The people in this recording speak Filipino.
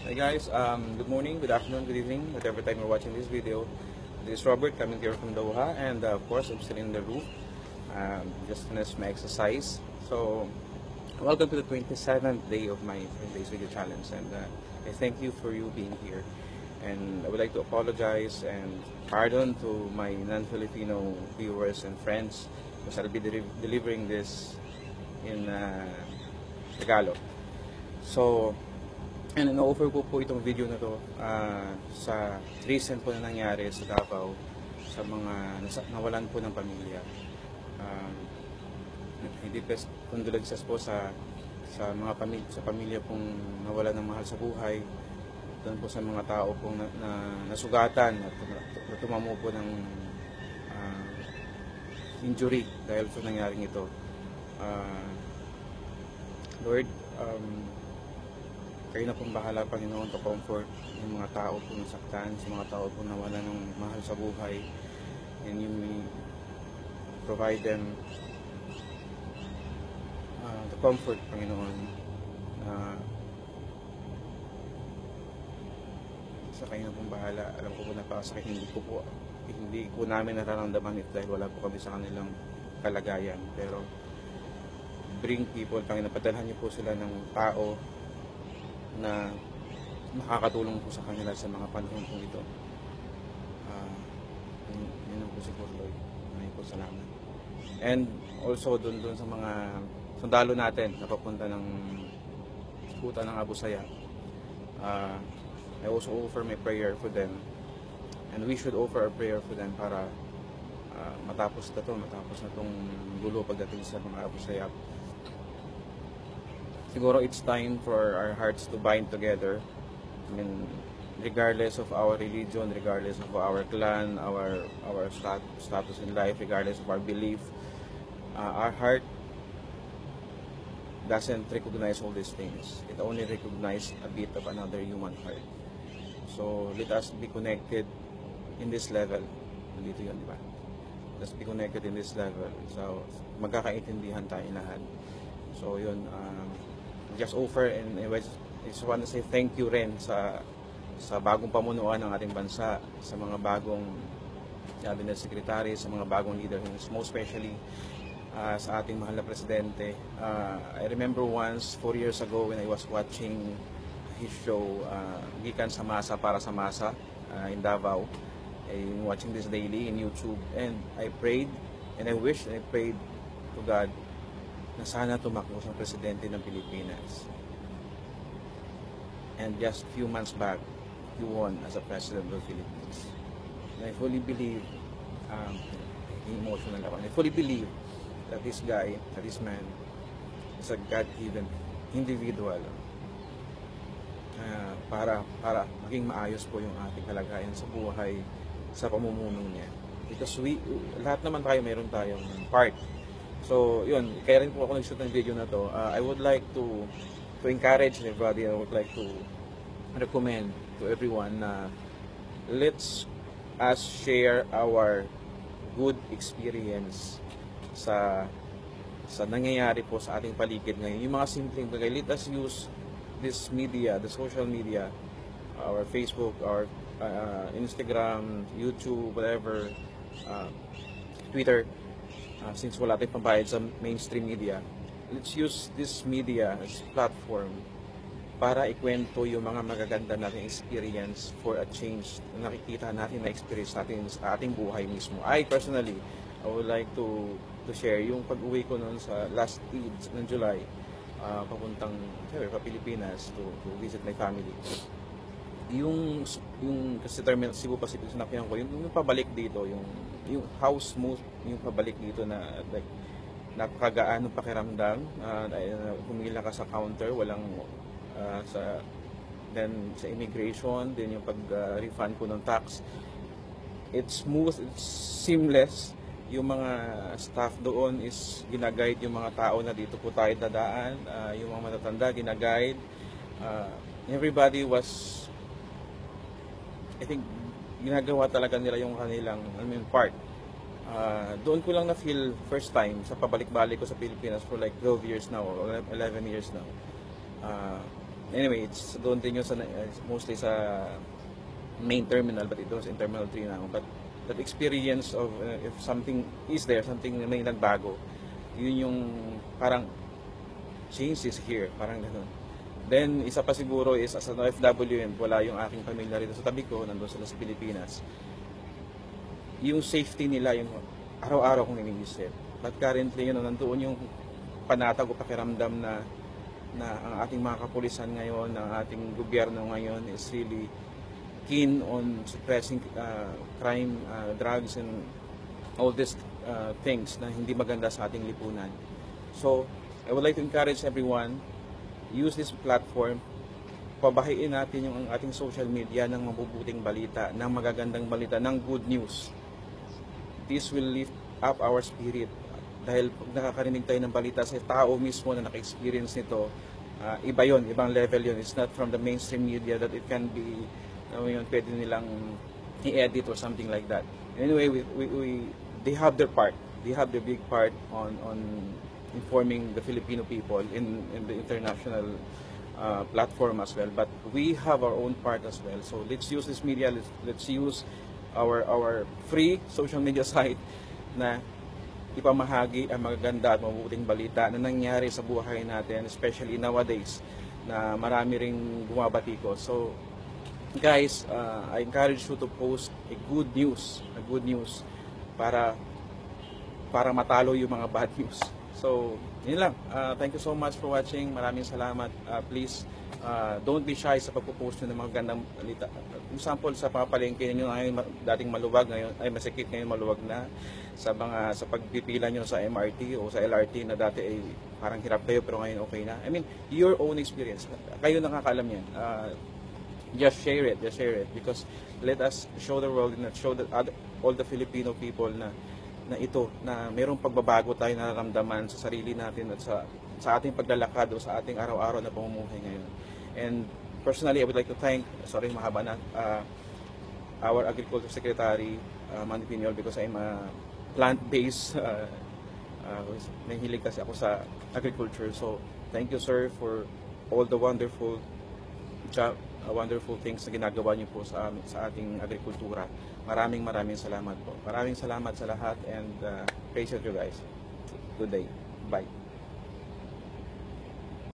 Hi guys, good morning, good afternoon, good evening, whatever time you're watching this video. This is Robert coming here from Doha, and of course I'm still in the roof. Just finished my exercise. So welcome to the 27th day of my 7 days video challenge, and I thank you for you being here. And I would like to apologize and pardon to my non-Filipino viewers and friends because I'll be delivering this in Tagalog. So, and in-offer ko po itong video na to sa recent po na nangyari sa Davao sa mga nawalan po ng pamilya. Hindi pa condolences po sa mga pamilya pong nawalan ng mahal sa buhay. Doon po sa mga tao pong nasugatan at tumamo po ng injury dahil sa nangyaring ito. Lord, kayo na pong bahala, Panginoon, to comfort yung mga tao po nasaktan, sa mga tao po nawalan ng mahal sa buhay, and you may provide them the comfort, Panginoon, sa kayo na pong bahala. Alam ko po napakasakit, hindi po namin nararamdaman ito dahil wala po kami sa kanilang kalagayan, pero bring people, Panginoon, padalhan niyo po sila ng tao na makakatulong po sa kanila sa mga panahon po ito. Yun po siguro, Lord. Maraming po salamat. And also dun sa mga sundalo natin na papunta ng kuta ng Abu Sayyaf, I also offer my prayer for them, and we should offer a prayer for them para matapos na itong gulo pagdating sa mga Abu Sayyaf. Siguro it's time for our hearts to bind together. I mean, regardless of our religion, regardless of our clan, our status in life, regardless of our belief, our heart doesn't recognize all these things. It only recognizes a bit of another human heart. So let us be connected in this level. Nandito yun, di ba? Let's be connected in this level. So magkakaintindihan tayo lahat. So yun, just offer, and I just want to say thank you rin sa bagong pamunuan ng ating bansa, sa mga bagong cabinet secretary, sa mga bagong leader, most especially sa ating mahal na presidente. I remember once 4 years ago when I was watching his show, Gikan sa Masa para sa Masa, in Davao. I'm watching this daily in YouTube, and I prayed and I wished and I prayed to God na sana tumakbo sa presidente ng Pilipinas. And just few months back, he won as a president of the Philippines. And I fully believe, emotional ako, I fully believe that this guy, that this man, is a God-given individual para maging maayos po yung ating kalagayan sa buhay, sa pamumuno niya. Because lahat naman tayo, mayroon tayong part. So, yun, kaya rin po ako nag-shoot ng video na to. I would like to encourage everybody. I would like to recommend to everyone na let's us share our good experience sa nangyayari po sa ating paligid ngayon. Yung mga simpleng bagay. Let us use this media, the social media, our Facebook, our Instagram, YouTube, whatever, Twitter, since wala tayong pambayad sa mainstream media, let's use this media as platform para ikwento yung mga magaganda nating experience for a change na nakikita natin, na experience natin sa ating buhay mismo. I personally, I would like to share yung pag-uwi ko noon sa last Eid ng July, papuntang Pilipinas to visit my family. Yung kasi terminal Cebu Pacific sinakyan ko, yung pabalik dito, yung how smooth yung pabalik dito, na like napakagaan ng pakiramdam. Pumila ka sa counter, walang then sa immigration, then yung pag-refund ko ng tax, it's smooth, it's seamless. Yung mga staff doon is ginaguide yung mga tao na dito po tayo dadaan, yung mga matatanda ginaguide. Everybody was, I think, ginagawa talaga nila yung kanilang part. Doon ko lang na-feel first time sa pabalik-balik ko sa Pilipinas for like 12 years now, or 11 years now. anyway, it's doon din yun sa, mostly sa main terminal, but it was in Terminal 3 now. But that experience of if something is there, something na may nagbago, yun yung parang change is here, parang gano'n. Then, isa pa siguro is as an OFW and wala yung aking pamilya rito sa tabi ko, nandun sila sa Pilipinas. Yung safety nila, yung araw-araw kong iniisip. But currently, nandoon yung panatag o pakiramdam na ang ating mga kapulisan ngayon, ang ating gobyerno ngayon is really keen on suppressing crime, drugs, and all these things na hindi maganda sa ating lipunan. So, I would like to encourage everyone, use this platform, pabahiin natin yung ating social media ng mabubuting balita, ng magagandang balita, ng good news. This will lift up our spirit. Dahil pag nakakarinig tayo ng balita sa tao mismo na naka-experience nito, iba yon, ibang level yon. It's not from the mainstream media that it can be, pwede nilang i-edit or something like that. Anyway, they have their part. They have the big part on informing the Filipino people in the international platform as well. But we have our own part as well. So let's use this media. Let's use our free social media site na ipamahagi ang magaganda at mabubuting balita na nangyari sa buhay natin, especially nowadays na marami ring bumabatikos. So guys, I encourage you to post a good news para matalo yung mga bad news. So, yun lang. Thank you so much for watching. Maraming salamat. Please, don't be shy sa pagpo-post nyo ng mga gandang balita. Example, sa papalengke nyo ngayon, dating maluwag, ngayon ay masikip, ngayon maluwag na. Sa pagpipila nyo sa MRT o sa LRT na dati ay parang hirap kayo pero ngayon okay na. I mean, your own experience. Kayo nakakaalam yan. Just share it because let us show the world and show all the Filipino people na ito, na mayroong pagbabago tayo nararamdaman sa sarili natin at sa ating paglalakad o sa ating araw-araw na pamumuhay ngayon. And personally, I would like to thank, sorry mahaba na, our Agriculture Secretary, Manny Piñol, because I'm a plant-based, nahilig kasi ako sa agriculture. So, thank you sir for all the wonderful job, wonderful things na ginagawa niyo po sa ating agrikultura. Maraming salamat po. Maraming salamat sa lahat and praise you guys. Good day. Bye.